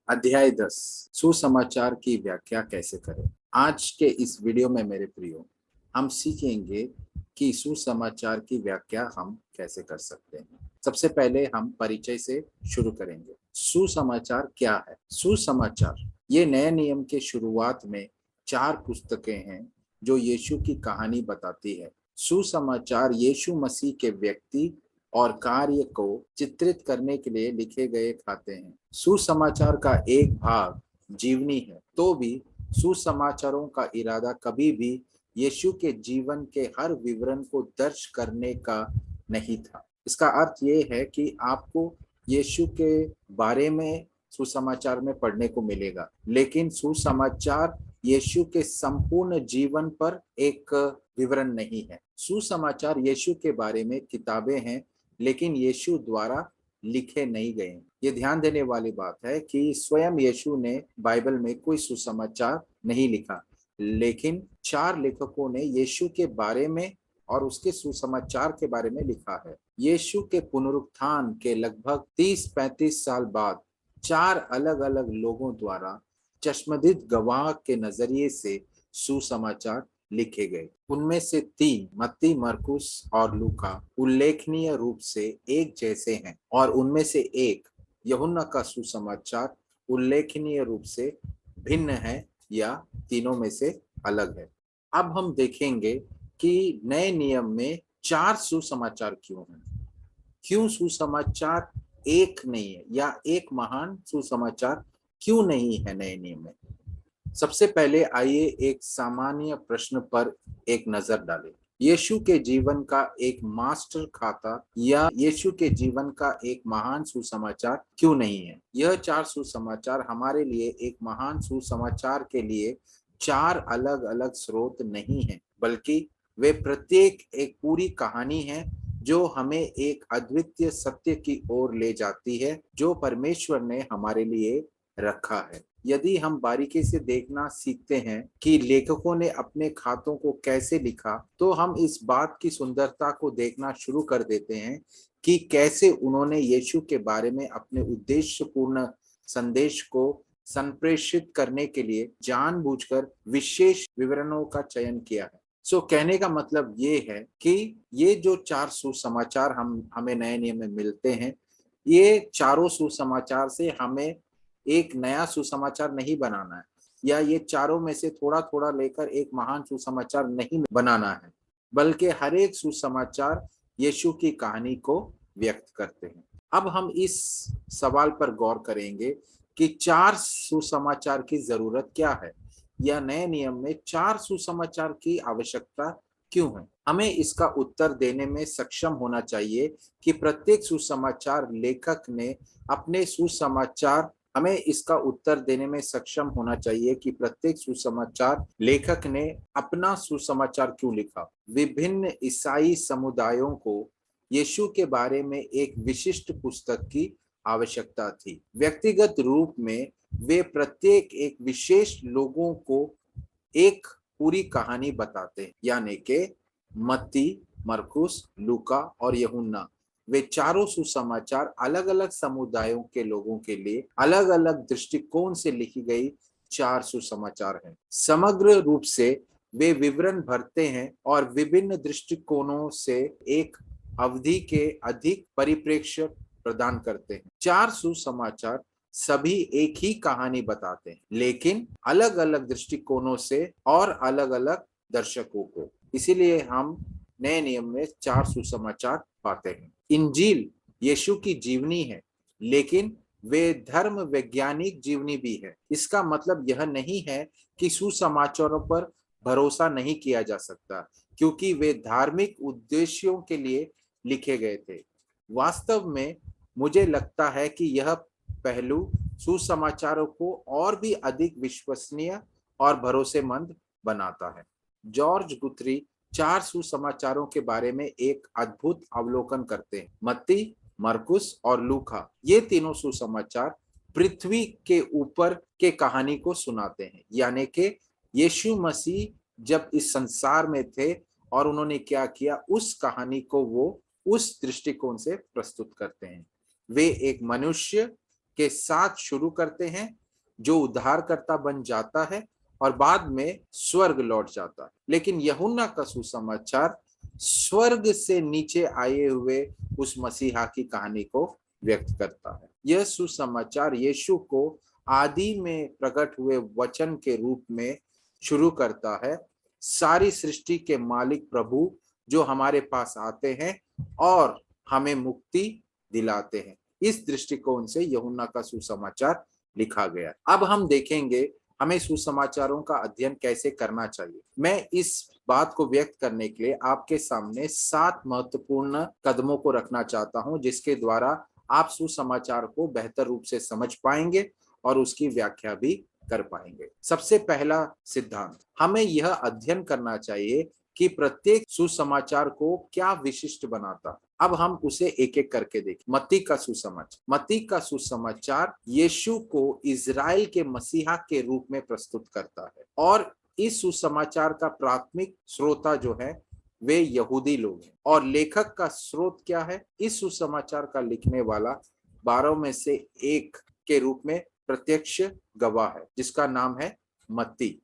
अध्याय 10 सुसमाचार की व्याख्या कैसे करें। आज के इस वीडियो में मेरे प्रियो हम सीखेंगे कि सुसमाचार की व्याख्या हम कैसे कर सकते हैं। सबसे पहले हम परिचय से शुरू करेंगे। सुसमाचार क्या है? सुसमाचार ये नए नियम के शुरुआत में 4 पुस्तकें हैं जो यीशु की कहानी बताती है। सुसमाचार यीशु मसीह के व्यक्ति और कार्य को चित्रित करने के लिए लिखे गए खाते हैं। सुसमाचार का एक भाग जीवनी है, तो भी सुसमाचारों का इरादा कभी भी यीशु के जीवन के हर विवरण को दर्ज करने का नहीं था। इसका अर्थ ये है कि आपको यीशु के बारे में सुसमाचार में पढ़ने को मिलेगा, लेकिन सुसमाचार यीशु के संपूर्ण जीवन पर एक विवरण नहीं है। सुसमाचार यीशु के बारे में किताबें हैं, लेकिन यीशु द्वारा लिखे नहीं गए। ये ध्यान देने वाली बात है कि स्वयं यीशु ने बाइबल में कोई सुसमाचार नहीं लिखा, लेकिन 4 लेखकों ने यीशु के बारे में और उसके सुसमाचार के बारे में लिखा है। यीशु के पुनरुत्थान के लगभग 30-35 साल बाद 4 अलग-अलग लोगों द्वारा चश्मदीद गवाह के नजरिए से सुसमाचार लिखे गए। उनमें से 3 मत्ती, मरकुस और लूका उल्लेखनीय रूप से एक जैसे हैं, और उनमें से एक यूहन्ना का सुसमाचार उल्लेखनीय रूप से भिन्न है या तीनों में से अलग है। अब हम देखेंगे कि नए नियम में 4 सुसमाचार क्यों हैं। क्यों सुसमाचार एक नहीं है, या एक महान सुसमाचार क्यों नहीं है नए नियम में। सबसे पहले आइए एक सामान्य प्रश्न पर एक नजर डालें। यीशु के जीवन का एक मास्टर खाता या यीशु के जीवन का एक महान सुसमाचार क्यों नहीं है। यह 4 सुसमाचार हमारे लिए एक महान सुसमाचार के लिए 4 अलग अलग स्रोत नहीं है, बल्कि वे प्रत्येक एक पूरी कहानी है जो हमें एक अद्वितीय सत्य की ओर ले जाती है जो परमेश्वर ने हमारे लिए रखा है। यदि हम बारीकी से देखना सीखते हैं कि लेखकों ने अपने खातों को कैसे लिखा, तो हम इस बात की सुंदरता को देखना शुरू कर देते हैं कि कैसे उन्होंने यीशु के बारे में अपने उद्देश्यपूर्ण संदेश को संप्रेषित करने के लिए जानबूझकर विशेष विवरणों का चयन किया है। कहने का मतलब ये है कि ये जो 4 सुसमाचार हमें नए नियम में मिलते हैं, ये चारों सुसमाचार से हमें एक नया सुसमाचार नहीं बनाना है, या ये चारों में से थोड़ा थोड़ा लेकर एक महान सुसमाचार नहीं बनाना है, बल्कि हर एक सुसमाचार यीशु की कहानी को व्यक्त करते हैं। अब हम इस सवाल पर गौर करेंगे कि 4 सुसमाचार की जरूरत क्या है, या नए नियम में 4 सुसमाचार की आवश्यकता क्यों है। हमें इसका उत्तर देने में सक्षम होना चाहिए कि प्रत्येक सुसमाचार लेखक ने अपने सुसमाचार हमें इसका उत्तर देने में सक्षम होना चाहिए कि प्रत्येक सुसमाचार लेखक ने अपना सुसमाचार क्यों लिखा। विभिन्न ईसाई समुदायों को यीशु के बारे में एक विशिष्ट पुस्तक की आवश्यकता थी। व्यक्तिगत रूप में वे प्रत्येक एक विशेष लोगों को एक पूरी कहानी बताते हैं, यानी कि मत्ती, मरकुस, लूका और यूहन्ना। वे चारों सुसमाचार अलग अलग समुदायों के लोगों के लिए अलग अलग दृष्टिकोण से लिखी गई 4 सुसमाचार हैं। समग्र रूप से वे विवरण भरते हैं और विभिन्न दृष्टिकोणों से एक अवधि के अधिक परिप्रेक्ष्य प्रदान करते हैं। 4 सुसमाचार सभी एक ही कहानी बताते हैं, लेकिन अलग अलग दृष्टिकोणों से और अलग अलग दर्शकों को। इसीलिए हम नए नियम में 4 सुसमाचार पाते हैं। इंजील यीशु की जीवनी है, लेकिन वे धर्म वैज्ञानिक जीवनी भी है। इसका मतलब यह नहीं है कि सुसमाचारों पर भरोसा नहीं किया जा सकता, क्योंकि वे धार्मिक उद्देश्यों के लिए लिखे गए थे। वास्तव में मुझे लगता है कि यह पहलू सुसमाचारों को और भी अधिक विश्वसनीय और भरोसेमंद बनाता है। जॉर्ज गुथरी 4 सुसमाचारों के बारे में एक अद्भुत अवलोकन करते हैं। मत्ती, मरकुस और लूका, ये तीनों सुसमाचार पृथ्वी के ऊपर के कहानी को सुनाते हैं, यानी कि यीशु मसीह जब इस संसार में थे और उन्होंने क्या किया, उस कहानी को वो उस दृष्टिकोण से प्रस्तुत करते हैं। वे एक मनुष्य के साथ शुरू करते हैं, जो उद्धारकर्ता बन जाता है और बाद में स्वर्ग लौट जाता है। लेकिन यूहन्ना का सुसमाचार स्वर्ग से नीचे आए हुए उस मसीहा की कहानी को व्यक्त करता है। यह सुसमाचार यीशु को आदि में प्रकट हुए वचन के रूप में शुरू करता है। सारी सृष्टि के मालिक प्रभु जो हमारे पास आते हैं और हमें मुक्ति दिलाते हैं। इस दृष्टिकोण से यूहन्ना का सुसमाचार लिखा गया। अब हम देखेंगे हमें सुसमाचारों का अध्ययन कैसे करना चाहिए। मैं इस बात को व्यक्त करने के लिए आपके सामने 7 महत्वपूर्ण कदमों को रखना चाहता हूं, जिसके द्वारा आप सुसमाचार को बेहतर रूप से समझ पाएंगे और उसकी व्याख्या भी कर पाएंगे। सबसे पहला सिद्धांत, हमें यह अध्ययन करना चाहिए कि प्रत्येक सुसमाचार को क्या विशिष्ट बनाता है। अब हम उसे एक एक करके देखें। मत्ती का सुसमाचार यीशु को इजराइल के मसीहा के रूप में प्रस्तुत करता है और इस सुसमाचार का प्राथमिक श्रोता जो है वे यहूदी लोग हैं। और लेखक का स्रोत क्या है? इस सुसमाचार का लिखने वाला 12 में से एक के रूप में प्रत्यक्ष गवाह है, जिसका नाम है मत्ती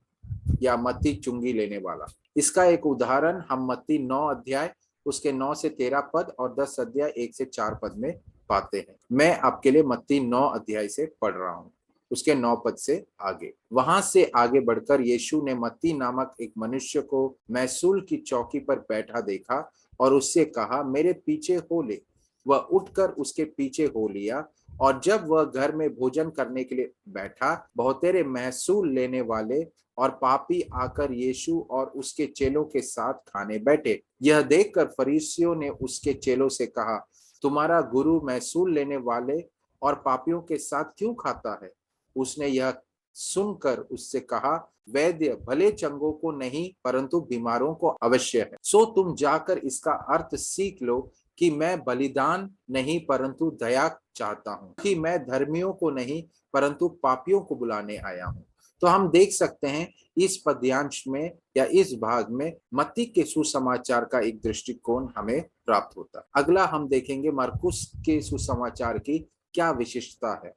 या मत्ती चुंगी लेने वाला। इसका एक उदाहरण हम मत्ती 9 अध्याय उसके 9 से 13 पद और 10 अध्याय 1 से 4 पद में पाते हैं। मैं आपके लिए मत्ती 9 अध्याय से पढ़ रहा हूं, उसके 9 पद से आगे। वहां से आगे बढ़कर यीशु ने मत्ती नामक एक मनुष्य को महसूल की चौकी पर बैठा देखा और उससे कहा, मेरे पीछे हो ले। वह उठकर उसके पीछे हो लिया और जब वह घर में भोजन करने के लिए बैठा, बहुतेरे महसूल लेने वाले और पापी आकर यीशु और उसके चेलों के साथ खाने बैठे। यह देखकर फरीसियों ने उसके चेलों से कहा, तुम्हारा गुरु महसूल लेने वाले और पापियों के साथ क्यों खाता है? उसने यह सुनकर उससे कहा, वैद्य भले चंगों को नहीं परंतु बीमारों को अवश्य है। सो तुम जाकर इसका अर्थ सीख लो कि मैं बलिदान नहीं परंतु दया चाहता हूँ, कि मैं धर्मियों को नहीं परंतु पापियों को बुलाने आया हूँ। तो हम देख सकते हैं इस पद्यांश में या इस भाग में मत्ती के सुसमाचार का एक दृष्टिकोण हमें प्राप्त होता है। अगला हम देखेंगे मरकुस के सुसमाचार की क्या विशिष्टता है।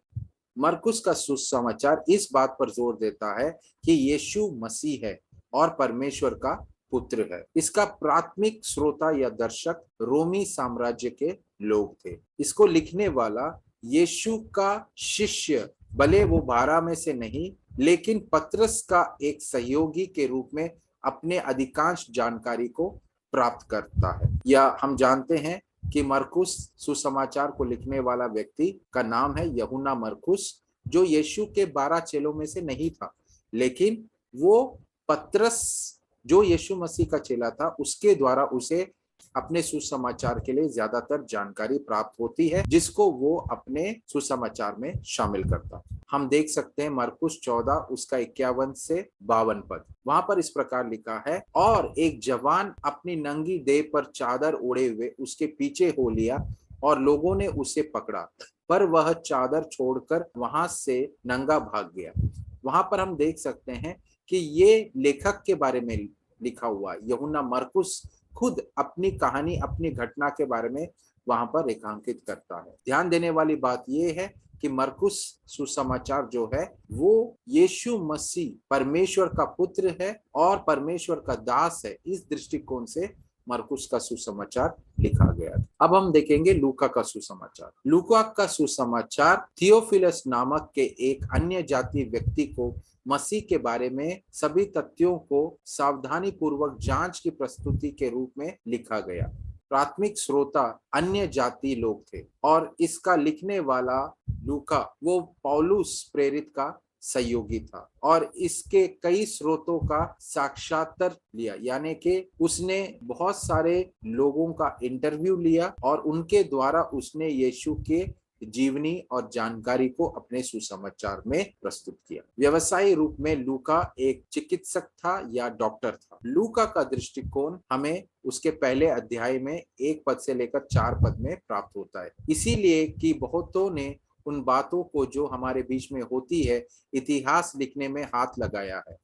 मरकुस का सुसमाचार इस बात पर जोर देता है कि यीशु मसीह है और परमेश्वर का पुत्र है। इसका प्राथमिक श्रोता या दर्शक रोमी साम्राज्य के लोग थे। इसको लिखने वाला यीशु का शिष्य, भले वो 12 में से नहीं, लेकिन पतरस का एक सहयोगी के रूप में अपने अधिकांश जानकारी को प्राप्त करता है। या हम जानते हैं कि मरकुस सुसमाचार को लिखने वाला व्यक्ति का नाम है यूहन्ना मरकुस, जो यीशु के 12 चेलों में से नहीं था, लेकिन वो पतरस जो यीशु मसीह का चेला था उसके द्वारा उसे अपने सुसमाचार के लिए ज्यादातर जानकारी प्राप्त होती है, जिसको वो अपने सुसमाचार में शामिल करता। हम देख सकते हैं मरकुस 14 उसका 51 से 52 पद। वहां पर इस प्रकार लिखा है, और एक जवान अपनी नंगी देह पर चादर ओढ़े हुए उसके पीछे हो लिया और लोगों ने उसे पकड़ा, पर वह चादर छोड़कर वहां से नंगा भाग गया। वहां पर हम देख सकते हैं कि ये लेखक के बारे में लिखा हुआ। यूहन्ना मरकुस खुद अपनी कहानी, अपनी घटना के बारे में वहां पर रेखांकित करता है। ध्यान देने वाली बात यह है कि मरकुस सुसमाचार जो है वो यीशु मसीह परमेश्वर का पुत्र है और परमेश्वर का दास है। इस दृष्टिकोण से मरकुस का सुसमाचार लिखा गया। अब हम देखेंगे लूका का सुसमाचार। लूका का सुसमाचार थियोफिलस नामक के एक अन्य जाति व्यक्ति को मसीह के बारे में सभी तथ्यों को सावधानी पूर्वक जांच की प्रस्तुति के रूप में लिखा गया। प्राथमिक श्रोता अन्य जाति लोग थे और इसका लिखने वाला लूका वो पौलुस प्रेरित का सहयोगी था और इसके कई स्रोतों का साक्षात्कार लिया, यानी कि उसने बहुत सारे लोगों का इंटरव्यू लिया और उनके द्वारा उसने यीशु के जीवनी और जानकारी को अपने सुसमाचार में प्रस्तुत किया। व्यवसायी रूप में लूका एक चिकित्सक था या डॉक्टर था। लूका का दृष्टिकोण हमें उसके पहले अध्याय में 1 पद से लेकर 4 पद में प्राप्त होता है, इसीलिए कि बहुतों ने उन बातों को जो हमारे बीच में होती है इतिहास लिखने में हाथ लगाया है,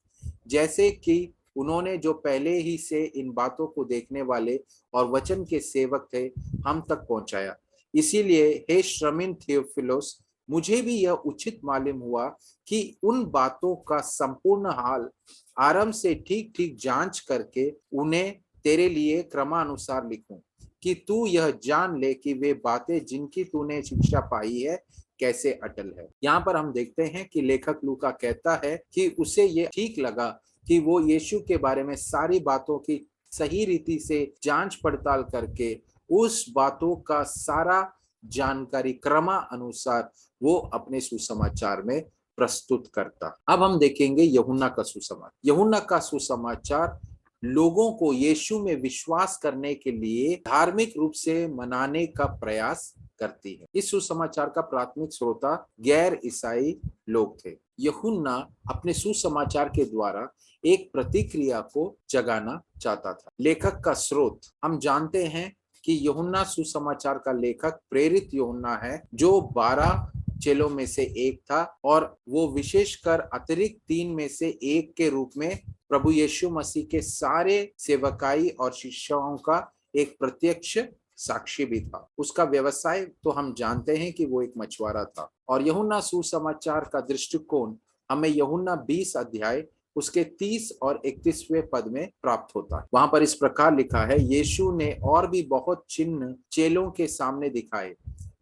जैसे कि उन्होंने जो पहले ही से इन बातों को देखने वाले और वचन के सेवक थे हम तक पहुंचाया। इसीलिए हे श्रमीन थियोफिलोस, मुझे भी यह उचित मालूम हुआ कि उन बातों का संपूर्ण हाल आरंभ से ठीक ठीक जांच करके उन्हें तेरे लिए क्रमानुसार लिखूं, कि तू यह जान ले कि वे बातें जिनकी तूने शिक्षा पाई है कैसे अटल है। यहाँ पर हम देखते हैं कि लेखक लूका कहता है कि उसे ये ठीक लगा कि वो यीशु के बारे में सारी बातों की सही रीति से जांच पड़ताल करके उस बातों का सारा जानकारी क्रमानुसार वो अपने सुसमाचार में प्रस्तुत करता। अब हम देखेंगे यूहन्ना का सुसमाचार। यूहन्ना का सुसमाचार लोगों को यीशु में विश्वास करने के लिए धार्मिक रूप से मनाने का प्रयास करती है। इस सुसमाचार का प्राथमिक श्रोता गैर ईसाई लोग थे। यूहन्ना अपने सुसमाचार के द्वारा एक प्रतिक्रिया को जगाना चाहता था। लेखक का स्रोत हम जानते हैं कि यूहन्ना सुसमाचार का लेखक प्रेरित यूहन्ना है, जो 12 चेलों में से एक था और वो विशेषकर अतिरिक्त 3 में से एक के रूप में प्रभु यीशु मसीह के सारे सेवकाई और शिष्यों का एक प्रत्यक्ष साक्षी भी था। उसका व्यवसाय तो हम जानते हैं कि वो एक मछुआरा था। और यूहन्ना सुसमाचार का दृष्टिकोण हमें यूहन्ना 20 अध्याय उसके 30 और 31वें पद में प्राप्त होता है। वहां पर इस प्रकार लिखा है, यीशु ने और भी बहुत चिन्ह चेलों के सामने दिखाए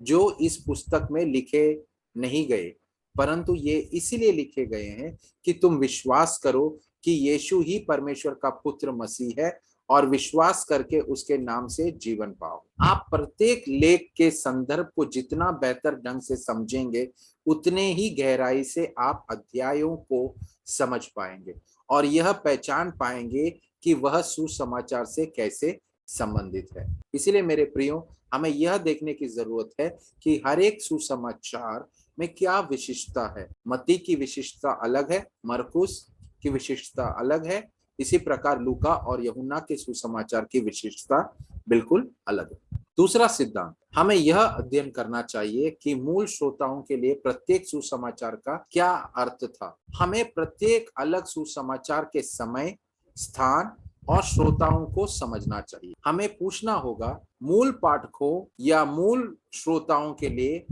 जो इस पुस्तक में लिखे नहीं गए, परंतु ये इसीलिए लिखे गए हैं कि तुम विश्वास करो कि यीशु ही परमेश्वर का पुत्र मसीह है और विश्वास करके उसके नाम से जीवन पाओ। आप प्रत्येक लेख के संदर्भ को जितना बेहतर ढंग से समझेंगे उतने ही गहराई से आप अध्यायों को समझ पाएंगे और यह पहचान पाएंगे कि वह सुसमाचार से कैसे संबंधित है। इसलिए मेरे प्रियो, हमें यह देखने की जरूरत है कि हर एक सुसमाचार में क्या विशिष्टता है। मत्ती की विशिष्टता अलग है, मरकुस की विशिष्टता अलग है, इसी प्रकार लूका और यूहन्ना के सुसमाचार की विशिष्टता बिल्कुल अलग है। दूसरा सिद्धांत, हमें यह अध्ययन करना चाहिए कि मूल श्रोताओं के लिए प्रत्येक सुसमाचार का क्या अर्थ था। हमें प्रत्येक अलग सुसमाचार के समय, स्थान और श्रोताओं को समझना चाहिए। हमें पूछना होगा, मूल पाठकों या मूल श्रोताओं के लिए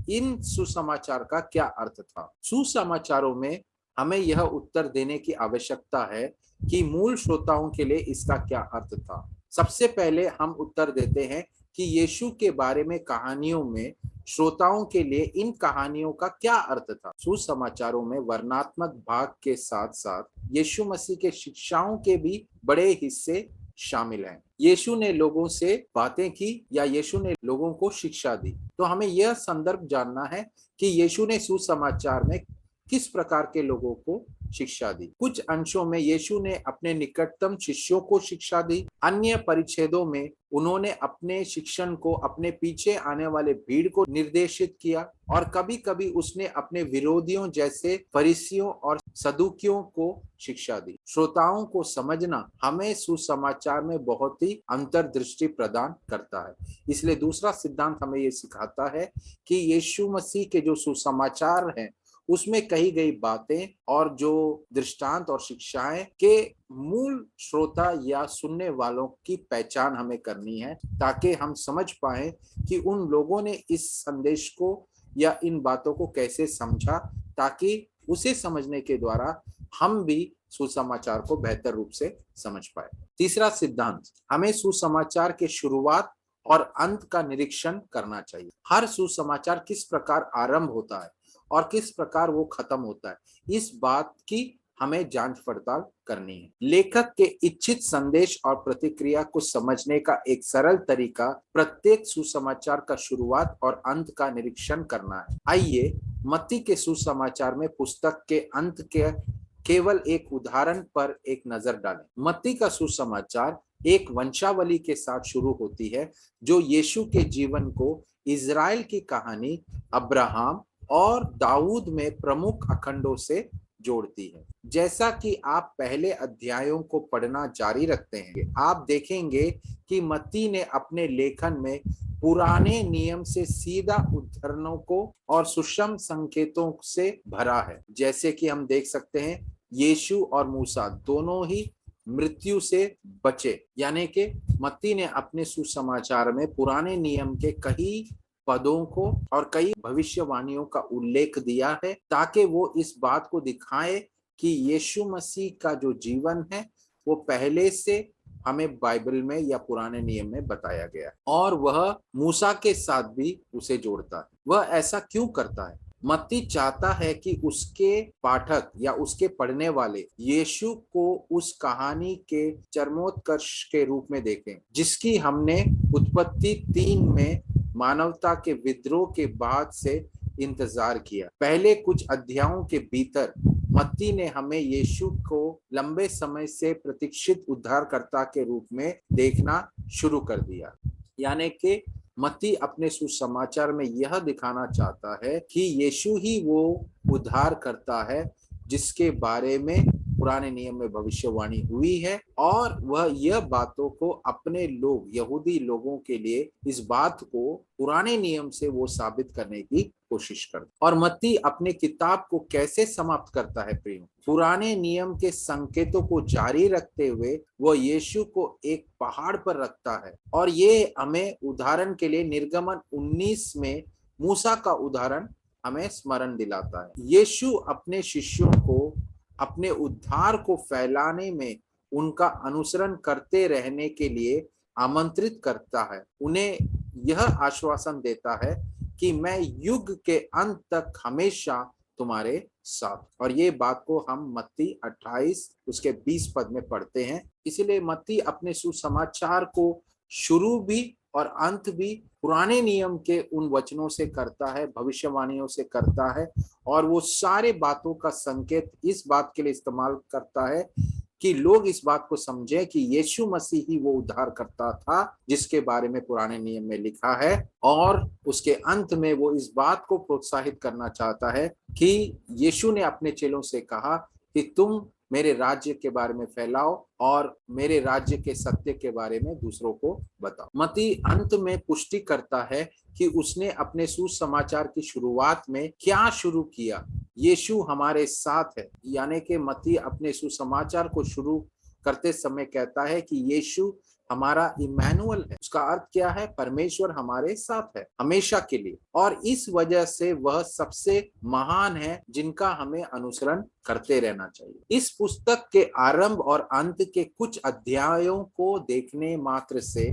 इन सुसमाचार का क्या अर्थ था। सुसमाचारों में हमें यह उत्तर देने की आवश्यकता है कि मूल श्रोताओं के लिए इसका क्या अर्थ था। सबसे पहले हम उत्तर देते हैं कि यीशु के बारे में कहानियों में श्रोताओं के लिए इन कहानियों का क्या अर्थ था। सुसमाचारों में वर्णनात्मक भाग के साथ साथ यीशु मसीह के शिक्षाओं के भी बड़े हिस्से शामिल हैं। यीशु ने लोगों से बातें की या यीशु ने लोगों को शिक्षा दी। तो हमें यह संदर्भ जानना है कि यीशु ने सुसमाचार में किस प्रकार के लोगों को शिक्षा दी। कुछ अंशों में यीशु ने अपने निकटतम शिष्यों को शिक्षा दी, अन्य परिच्छेदों में उन्होंने अपने शिक्षण को अपने पीछे आने वाले भीड़ को निर्देशित किया और कभी कभी उसने अपने विरोधियों जैसे फरीसियों और सदूकियों को शिक्षा दी। श्रोताओं को समझना हमें सुसमाचार में बहुत ही अंतर्दृष्टि प्रदान करता है। इसलिए दूसरा सिद्धांत हमें ये सिखाता है कि यीशु मसीह के जो सुसमाचार हैं उसमें कही गई बातें और जो दृष्टांत और शिक्षाएं के मूल श्रोता या सुनने वालों की पहचान हमें करनी है, ताकि हम समझ पाए कि उन लोगों ने इस संदेश को या इन बातों को कैसे समझा, ताकि उसे समझने के द्वारा हम भी सुसमाचार को बेहतर रूप से समझ पाए। तीसरा सिद्धांत, हमें सुसमाचार के शुरुआत और अंत का निरीक्षण करना चाहिए। हर सुसमाचार किस प्रकार आरंभ होता है और किस प्रकार वो खत्म होता है, इस बात की हमें जांच पड़ताल करनी है। लेखक के इच्छित संदेश और प्रतिक्रिया को समझने का एक सरल तरीका प्रत्येक सुसमाचार का शुरुआत और अंत का निरीक्षण करना है। आइए मत्ती के सुसमाचार में पुस्तक के अंत के केवल एक उदाहरण पर एक नजर डालें। मत्ती का सुसमाचार एक वंशावली के साथ शुरू होती है जो यीशु के जीवन को इजराइल की कहानी अब्राहम और दाऊद में प्रमुख अखंडों से जोड़ती है। जैसा कि आप पहले अध्यायों को पढ़ना जारी रखते हैं, आप देखेंगे कि मत्ती ने अपने लेखन में पुराने नियम से सीधा उद्धरणों को और सूक्ष्म संकेतों से भरा है। जैसे कि हम देख सकते हैं, यीशु और मूसा दोनों ही मृत्यु से बचे, यानी कि मत्ती ने अपने सुसमाचार में पुराने नियम के कई पदों को और कई भविष्यवाणियों का उल्लेख दिया है, ताकि वो इस बात को दिखाए कि यीशु मसीह का जो जीवन है वो पहले से हमें बाइबल में या पुराने नियम में बताया गया है, और वह मूसा के साथ भी उसे जोड़ता है। वह ऐसा क्यों करता है? मत्ती चाहता है कि उसके पाठक या उसके पढ़ने वाले यीशु को उस कहानी के चरमोत्कर्ष के रूप में देखें, जिसकी हमने उत्पत्ति 3 में मानवता के विद्रोह के बाद से इंतजार किया। पहले कुछ अध्यायों के भीतर मत्ती ने हमें यीशु को लंबे समय से प्रतीक्षित उद्धारकर्ता के रूप में देखना शुरू कर दिया। यानी कि मत्ती अपने सुसमाचार में यह दिखाना चाहता है कि यीशु ही वो उद्धार करता है जिसके बारे में पुराने नियम में भविष्यवाणी हुई है, और वह यह बातों को अपने लोग यहूदी लोगों के लिए इस बात को पुराने नियम से वो साबित करने की कोशिश करता। और मत्ती अपने किताब को कैसे समाप्त करता है प्रियो? पुराने नियम के संकेतों को जारी रखते हुए वह यीशु को एक पहाड़ पर रखता है, और ये हमें उदाहरण के लिए निर्गमन 19 में मूसा का उदाहरण हमें स्मरण दिलाता है। यीशु अपने शिष्यों को अपने उद्धार को फैलाने में उनका अनुसरण करते रहने के लिए आमंत्रित करता है। उन्हें यह आश्वासन देता है कि मैं युग के अंत तक हमेशा तुम्हारे साथ। और ये बात को हम मत्ती 28 उसके 20 पद में पढ़ते हैं। इसलिए मत्ती अपने सुसमाचार को शुरू भी और अंत भी पुराने नियम के उन वचनों से करता है, भविष्यवाणियों से करता है, और वो सारे बातों का संकेत इस बात के लिए इस्तेमाल करता है कि लोग इस बात को समझें कि यीशु मसीह ही वो उद्धार करता था जिसके बारे में पुराने नियम में लिखा है। और उसके अंत में वो इस बात को प्रोत्साहित करना चाहता है कि यीशु ने अपने चेलों से कहा कि तुम मेरे राज्य के बारे में फैलाओ और मेरे राज्य के सत्य के बारे में दूसरों को बताओ। मत्ती अंत में पुष्टि करता है कि उसने अपने सुसमाचार की शुरुआत में क्या शुरू किया। यीशु हमारे साथ है, यानी कि मत्ती अपने सुसमाचार को शुरू करते समय कहता है कि यीशु हमारा इमैनुअल है। उसका अर्थ क्या है? परमेश्वर हमारे साथ है हमेशा के लिए, और इस वजह से वह सबसे महान है जिनका हमें अनुसरण करते रहना चाहिए। इस पुस्तक के आरंभ और अंत के कुछ अध्यायों को देखने मात्र से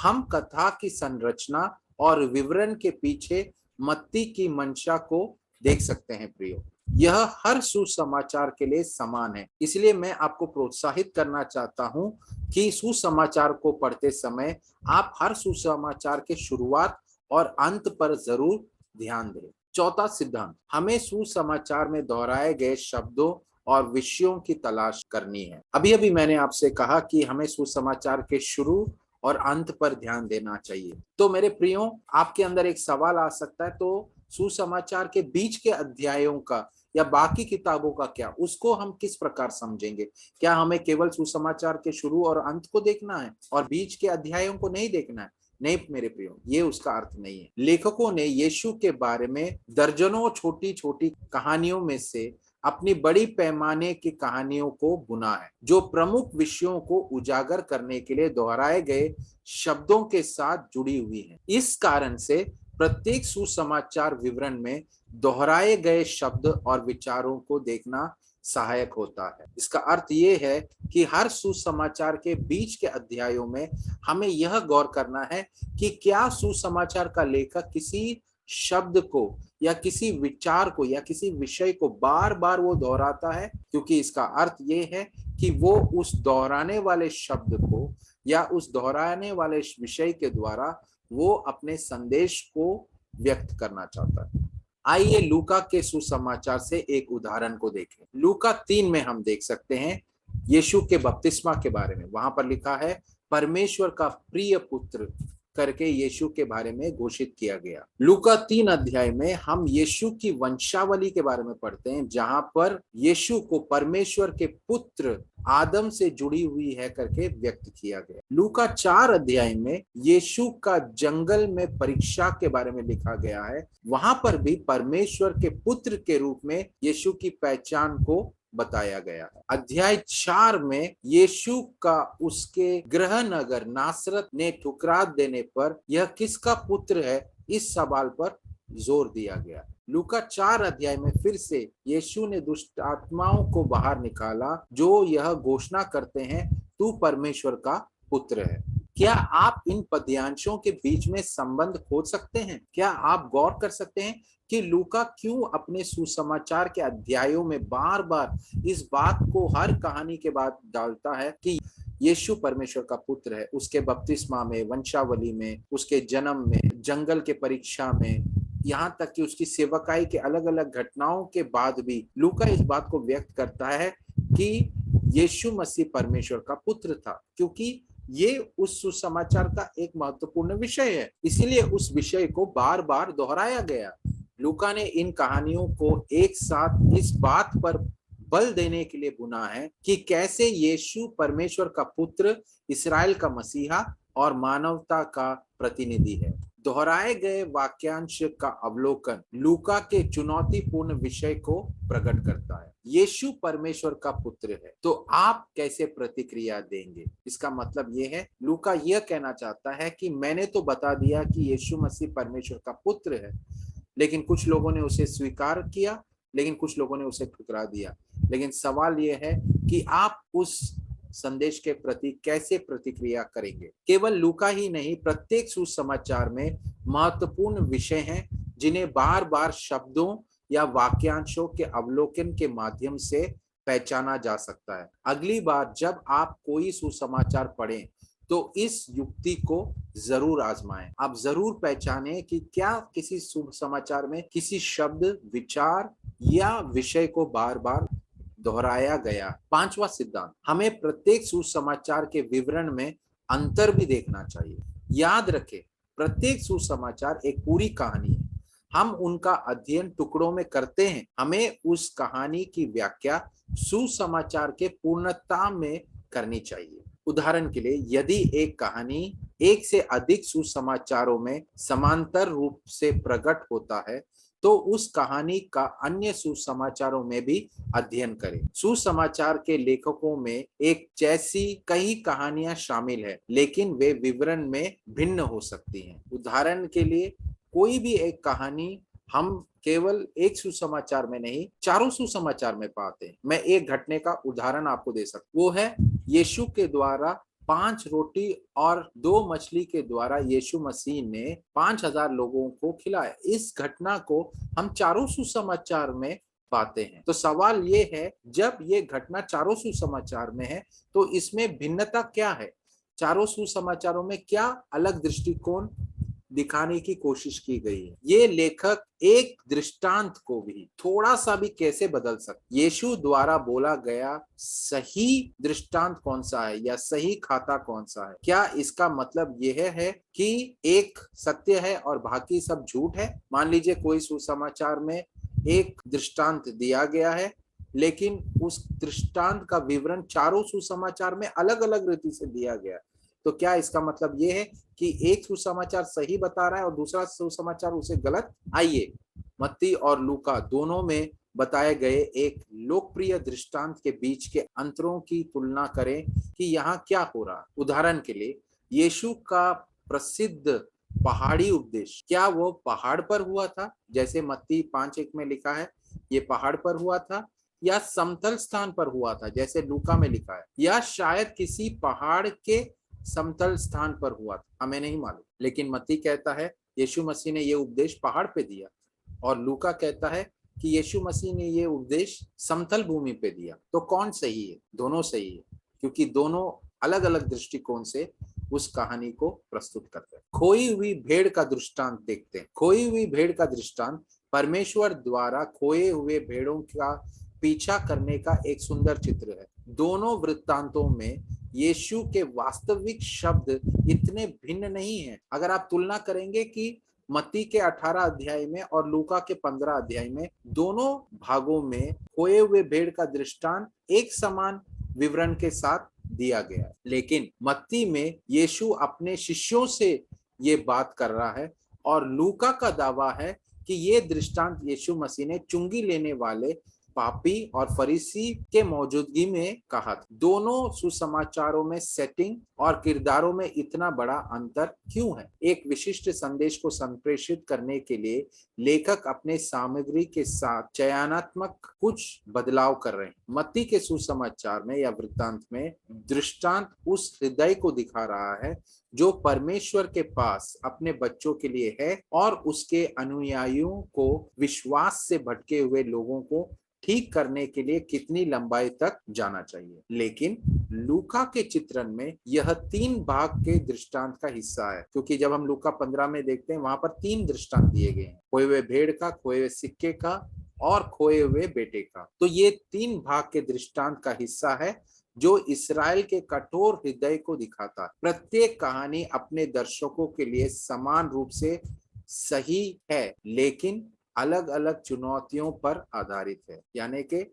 हम कथा की संरचना और विवरण के पीछे मत्ती की मंशा को देख सकते हैं प्रियो। यह हर सुसमाचार के लिए समान है, इसलिए मैं आपको प्रोत्साहित करना चाहता हूं कि सुसमाचार को पढ़ते समय आप हर सुसमाचार के शुरुआत और अंत पर जरूर ध्यान दें। चौथा सिद्धांत, हमें सुसमाचार में दोहराए गए शब्दों और विषयों की तलाश करनी है। अभी अभी मैंने आपसे कहा कि हमें सुसमाचार के शुरू और अंत पर ध्यान देना चाहिए। तो मेरे प्रियो, आपके अंदर एक सवाल आ सकता है, तो सुसमाचार के बीच के अध्यायों का या बाकी किताबों का क्या, उसको हम किस प्रकार समझेंगे? क्या हमें केवल सुसमाचार के शुरू और अंत को देखना है और बीच के अध्यायों को नहीं देखना है? नहीं मेरे प्रियो, ये उसका अर्थ नहीं है। लेखकों ने यीशु के बारे में दर्जनों छोटी छोटी कहानियों में से अपनी बड़ी पैमाने की कहानियों को बुना है, जो प्रमुख विषयों को उजागर करने के लिए दोहराए गए शब्दों के साथ जुड़ी हुई है। इस कारण से प्रत्येक सुसमाचार विवरण में दोहराए गए शब्द और विचारों को देखना सहायक होता है। इसका अर्थ ये है कि हर सुसमाचार के बीच के अध्यायों में हमें यह गौर करना है कि क्या सुसमाचार का लेखक किसी शब्द को या किसी विचार को या किसी विषय को बार बार वो दोहराता है, क्योंकि इसका अर्थ ये है कि वो उस दोहराने वाले शब्द को या उस दोहराने वाले विषय के द्वारा वो अपने संदेश को व्यक्त करना चाहता है। आइए लूका के सुसमाचार से एक उदाहरण को देखें। लूका 3 में हम देख सकते हैं यीशु के बपतिस्मा के बारे में। वहां पर लिखा है परमेश्वर का प्रिय पुत्र करके यीशु के बारे में घोषित किया गया। लूका 3 अध्याय में हम यीशु की वंशावली के बारे में पढ़ते हैं, जहां पर यीशु को परमेश्वर के पुत्र आदम से जुड़ी हुई है करके व्यक्त किया गया। लूका 4 अध्याय में यीशु का जंगल में परीक्षा के बारे में लिखा गया है। वहां पर भी परमेश्वर के पुत्र के रूप में यीशु की पहचान को बताया गया है। अध्याय 4 में यीशु का उसके गृह नगर नासरत ने ठुकरा देने पर यह किसका पुत्र है इस सवाल पर जोर दिया गया। लूका 4 अध्याय में फिर से यीशु ने दुष्ट आत्माओं को बाहर निकाला जो यह घोषणा करते हैं, तू परमेश्वर का पुत्र है। क्या आप इन पद्यांशों के बीच में संबंध खोज सकते हैं? क्या आप गौर कर सकते हैं कि लूका क्यों अपने सुसमाचार के अध्यायों में बार बार इस बात को हर कहानी के बाद डालता है कि यीशु परमेश्वर का पुत्र है? उसके बपतिस्मा में, वंशावली में, उसके जन्म में, जंगल के परीक्षा में, यहाँ तक कि उसकी सेवकाई के अलग अलग घटनाओं के बाद भी लूका इस बात को व्यक्त करता है कि यीशु मसीह परमेश्वर का पुत्र था, क्योंकि ये उस सुसमाचार का एक महत्वपूर्ण विषय है। इसीलिए उस विषय को बार बार दोहराया गया। लूका ने इन कहानियों को एक साथ इस बात पर बल देने के लिए बुना है कि कैसे यीशु परमेश्वर का पुत्र, इस्राएल का मसीहा और मानवता का प्रतिनिधि है। दोहराए गए वाक्यांश का अवलोकन लूका के चुनौतीपूर्ण विषय को प्रकट करता है। यीशु परमेश्वर का पुत्र है, तो आप कैसे प्रतिक्रिया देंगे? इसका मतलब यह है, लूका यह कहना चाहता है कि मैंने तो बता दिया कि यीशु मसीह परमेश्वर का पुत्र है, लेकिन कुछ लोगों ने उसे स्वीकार किया, लेकिन कुछ लोगों ने उसे ठुकरा दिया। लेकिन सवाल यह है कि आप उस संदेश के प्रति कैसे प्रतिक्रिया करेंगे? केवल लूका ही नहीं, प्रत्येक सुसमाचार में महत्वपूर्ण विषय हैं जिन्हें बार बार शब्दों या वाक्यांशों के अवलोकन के माध्यम से पहचाना जा सकता है। अगली बार जब आप कोई सुसमाचार पढ़ें तो इस युक्ति को जरूर आजमाएं। आप जरूर पहचानें कि क्या किसी सुसमाचार में किसी शब्द, विचार या विषय को बार बार दोहराया गया। पांचवा सिद्धांत, हमें प्रत्येक सुसमाचार के विवरण में अंतर भी देखना चाहिए। याद रखें, प्रत्येक सुसमाचार एक पूरी कहानी है। हम उनका अध्ययन टुकड़ों में करते हैं। हमें उस कहानी की व्याख्या सुसमाचार के पूर्णता में करनी चाहिए। उदाहरण के लिए, यदि एक कहानी एक से अधिक सुसमाचारों में समांतर रूप से प्रकट होता है तो उस कहानी का अन्य सुसमाचारों में भी अध्ययन करें। सुसमाचार के लेखकों में एक जैसी कई कहानियां शामिल है, लेकिन वे विवरण में भिन्न हो सकती हैं। उदाहरण के लिए, कोई भी एक कहानी हम केवल एक सुसमाचार में नहीं, चारों सुसमाचार में पाते हैं। मैं एक घटने का उदाहरण आपको दे सकता हूं। वो है यीशु के द्वारा 5 रोटी और 2 मछली के द्वारा यीशु मसीह ने 5000 लोगों को खिलाया। इस घटना को हम चारों सुसमाचार में पाते हैं। तो सवाल ये है, जब ये घटना चारों सुसमाचार में है तो इसमें भिन्नता क्या है? चारों सुसमाचारों में क्या अलग दृष्टिकोण दिखाने की कोशिश की गई है? ये लेखक एक दृष्टांत को भी थोड़ा सा भी कैसे बदल सकते? यीशु द्वारा बोला गया सही दृष्टांत कौन सा है या सही खाता कौन सा है? क्या इसका मतलब यह है कि एक सत्य है और बाकी सब झूठ है? मान लीजिए कोई सुसमाचार में एक दृष्टांत दिया गया है, लेकिन उस दृष्टांत का विवरण चारों सुसमाचार में अलग अलग रीति से दिया गया, तो क्या इसका मतलब यह है कि एक सुसमाचार सही बता रहा है और दूसरा सुसमाचार उसे गलत? आइए मत्ती और लूका दोनों में बताए गए एक लोकप्रिय दृष्टांत के बीच के अंतरों की तुलना करें कि यहाँ क्या हो रहा है। उदाहरण के लिए, यीशु का प्रसिद्ध पहाड़ी उपदेश, क्या वो पहाड़ पर हुआ था जैसे मत्ती 5:1 में लिखा है ये पहाड़ पर हुआ था, या समतल स्थान पर हुआ था जैसे लूका में लिखा है, या शायद किसी पहाड़ के समतल स्थान पर हुआ था? हमें नहीं मालूम। लेकिन मत्ती कहता है यीशु मसीह ने यह उपदेश पहाड़ पे दिया, और लूका कहता है कि यीशु मसीह ने यह उपदेश समतल भूमि पे दिया। तो कौन सही है? दोनों सही है, क्योंकि दोनों अलग अलग दृष्टिकोण से उस कहानी को प्रस्तुत करते हैं। खोई हुई भेड़ का दृष्टांत देखते हैं। खोई हुई भेड़ का दृष्टांत परमेश्वर द्वारा खोए हुए भेड़ों का पीछा करने का एक सुंदर चित्र है। दोनों वृत्तांतों में यीशु के वास्तविक शब्द इतने भिन्न नहीं हैं। अगर आप तुलना करेंगे कि मत्ती के 18 अध्याय में और लूका के 15 अध्याय में, दोनों भागों में खोए हुए भेड़ का दृष्टांत एक समान विवरण के साथ दिया गया है, लेकिन मत्ती में यीशु अपने शिष्यों से ये बात कर रहा है और लूका का दावा है कि ये दृष्टांत यीशु मसीह ने चुंगी लेने वाले पापी और फरीसी के मौजूदगी में कहा था। दोनों सुसमाचारों में सेटिंग और किरदारों में इतना बड़ा अंतर क्यों है? एक विशिष्ट संदेश को संप्रेषित करने के लिए लेखक अपने सामग्री के साथ चयनात्मक कुछ बदलाव कर रहे हैं। मत्ती के सुसमाचार में या वृत्तांत में दृष्टांत उस हृदय को दिखा रहा है जो परमेश्वर के पास अपने बच्चों के लिए है और उसके अनुयायियों को विश्वास से भटके हुए लोगों को ठीक करने के लिए कितनी लंबाई तक जाना चाहिए। लेकिन लूका के चित्रण में यह 3 भाग के दृष्टांत का हिस्सा है, क्योंकि जब हम लूका 15 में देखते हैं वहां पर 3 दृष्टांत दिए गए हैं, खोए हुए भेड़ का, खोए हुए सिक्के का और खोए हुए बेटे का। तो ये 3 भाग के दृष्टांत का हिस्सा है जो इस्राएल के कठोर हृदय को दिखाता है। प्रत्येक कहानी अपने दर्शकों के लिए समान रूप से सही है, लेकिन अलग अलग चुनौतियों पर आधारित है। यानी कि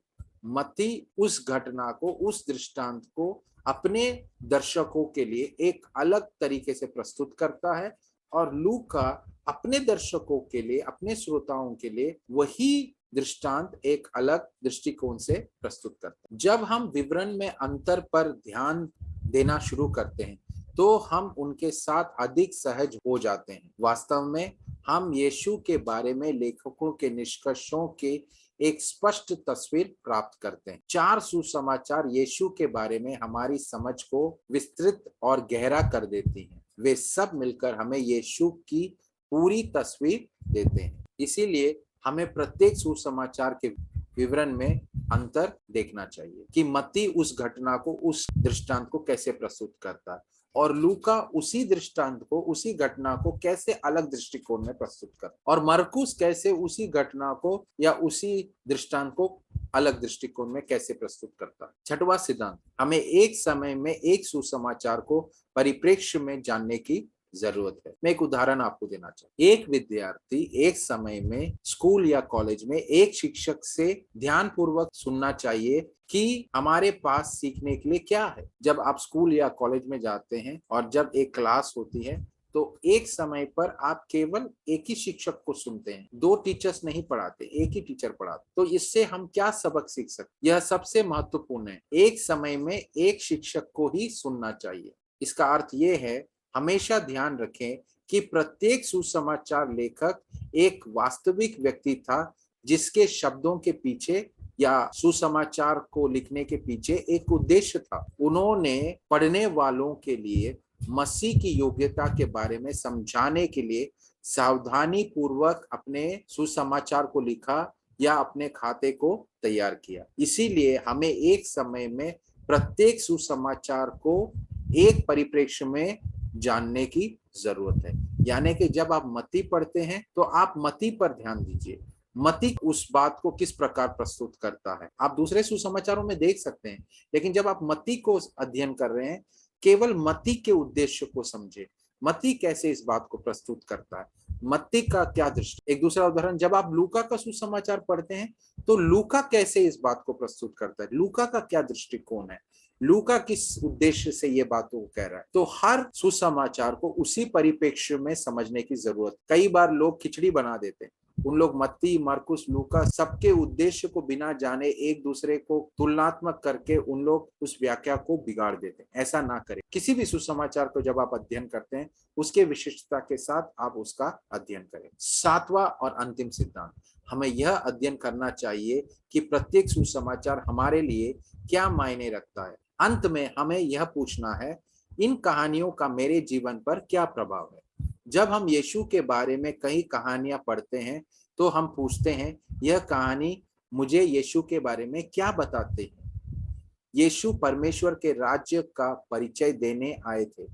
मत्ती उस घटना को, उस दृष्टांत को अपने दर्शकों के लिए एक अलग तरीके से प्रस्तुत करता है और लूका अपने दर्शकों के लिए, अपने श्रोताओं के लिए वही दृष्टांत एक अलग दृष्टिकोण से प्रस्तुत करता है। जब हम विवरण में अंतर पर ध्यान देना शुरू करते हैं तो हम उनके साथ अधिक सहज हो जाते हैं। वास्तव में हम यीशु के बारे में लेखकों के निष्कर्षों के एक स्पष्ट तस्वीर प्राप्त करते हैं। 4 सुसमाचार यीशु के बारे में हमारी समझ को विस्तृत और गहरा कर देती हैं। वे सब मिलकर हमें यीशु की पूरी तस्वीर देते हैं। इसीलिए हमें प्रत्येक सुसमाचार के विवरण में अंतर देखना चाहिए कि मत्ती उस घटना को, उस दृष्टांत को कैसे प्रस्तुत करता है और लूका उसी दृष्टांत को, उसी घटना को कैसे अलग दृष्टिकोण में प्रस्तुत करता है और मरकुस कैसे उसी घटना को या उसी दृष्टांत को अलग दृष्टिकोण में कैसे प्रस्तुत करता है। छठवां सिद्धांत, हमें एक समय में एक सुसमाचार को परिप्रेक्ष्य में जानने की जरूरत है। मैं एक उदाहरण आपको देना चाहूँ। एक विद्यार्थी एक समय में स्कूल या कॉलेज में एक शिक्षक से ध्यानपूर्वक सुनना चाहिए कि हमारे पास सीखने के लिए क्या है। जब आप स्कूल या कॉलेज में जाते हैं और जब एक क्लास होती है तो एक समय पर आप केवल एक ही शिक्षक को सुनते हैं, 2 टीचर्स नहीं पढ़ाते, एक ही टीचर पढ़ाते। तो इससे हम क्या सबक सीख सकते? यह सबसे महत्वपूर्ण है, एक समय में एक शिक्षक को ही सुनना चाहिए। इसका अर्थ ये है, हमेशा ध्यान रखें कि प्रत्येक सुसमाचार लेखक एक वास्तविक व्यक्ति था जिसके शब्दों के पीछे या सुसमाचार को लिखने के पीछे एक उद्देश्य था। उन्होंने पढ़ने वालों के लिए मसीह की योग्यता के बारे में समझाने के लिए सावधानी पूर्वक अपने सुसमाचार को लिखा या अपने खाते को तैयार किया। इसीलिए हमें एक समय में प्रत्येक सुसमाचार को एक परिप्रेक्ष्य में जानने की जरूरत है। यानी कि जब आप मत्ती पढ़ते हैं तो आप मत्ती पर ध्यान दीजिए, मत्ती उस बात को किस प्रकार प्रस्तुत करता है। आप दूसरे सुसमाचारों में देख सकते हैं, लेकिन जब आप मत्ती को अध्ययन कर रहे हैं, केवल मत्ती के उद्देश्य को समझे, मत्ती कैसे इस बात को प्रस्तुत करता है, मत्ती का क्या दृष्टि। एक दूसरा उदाहरण, जब आप लूका का सुसमाचार पढ़ते हैं तो लूका कैसे इस बात को प्रस्तुत करता है, लूका का क्या दृष्टिकोण है, लूका किस उद्देश्य से ये बातों को कह रहा है। तो हर सुसमाचार को उसी परिप्रेक्ष्य में समझने की जरूरत। कई बार लोग खिचड़ी बना देते हैं, उन लोग मत्ती, मरकुस, लूका सबके उद्देश्य को बिना जाने एक दूसरे को तुलनात्मक करके उन लोग उस व्याख्या को बिगाड़ देते हैं। ऐसा ना करें। किसी भी सुसमाचार को जब आप अध्ययन करते हैं उसके विशिष्टता के साथ आप उसका अध्ययन करें। 7वां और अंतिम सिद्धांत, हमें यह अध्ययन करना चाहिए कि प्रत्येक सुसमाचार हमारे लिए क्या मायने रखता है। अंत में हमें यह पूछना है, इन कहानियों का मेरे जीवन पर क्या प्रभाव है। जब हम यीशु के बारे में कई कहानियां पढ़ते हैं तो हम पूछते हैं, यह कहानी मुझे यीशु के बारे में क्या बताते हैं। यीशु परमेश्वर के राज्य का परिचय देने आए थे।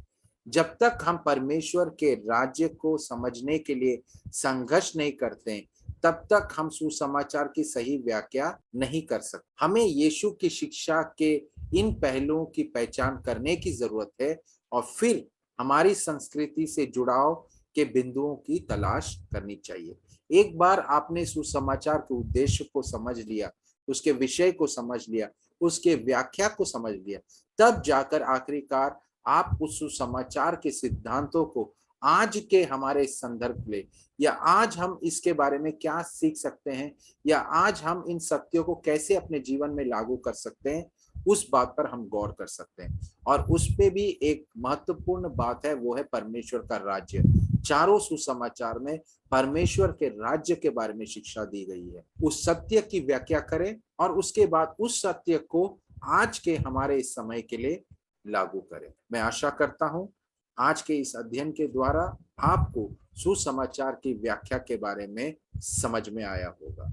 जब तक हम परमेश्वर के राज्य को समझने के लिए संघर्ष नहीं करते तब तक हम सुसमाचार की सही व्याख्या नहीं कर सकते। हमें यीशु की शिक्षा के इन पहलुओं की पहचान करने की जरूरत है और फिर हमारी संस्कृति से जुड़ाव के बिंदुओं की तलाश करनी चाहिए। एक बार आपने सुसमाचार के उद्देश्य को समझ लिया, उसके विषय को समझ लिया, उसके व्याख्या को समझ लिया, तब जाकर आखिरकार आप उस सुसमाचार के सिद्धांतों को आज के हमारे संदर्भ में, या आज हम इसके बारे में क्या सीख सकते हैं, या आज हम इन सत्यों को कैसे अपने जीवन में लागू कर सकते हैं, उस बात पर हम गौर कर सकते हैं। और उस पे भी एक महत्वपूर्ण बात है, वो है परमेश्वर का राज्य। चारों सुसमाचार में परमेश्वर के राज्य के बारे में शिक्षा दी गई है। उस सत्य की व्याख्या करें और उसके बाद उस सत्य को आज के हमारे इस समय के लिए लागू करें। मैं आशा करता हूं आज के इस अध्ययन के द्वारा आपको सुसमाचार की व्याख्या के बारे में समझ में आया होगा,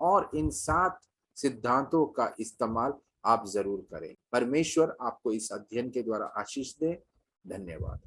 और इन 7 सिद्धांतों का इस्तेमाल आप जरूर करें। परमेश्वर आपको इस अध्ययन के द्वारा आशीष दे। धन्यवाद।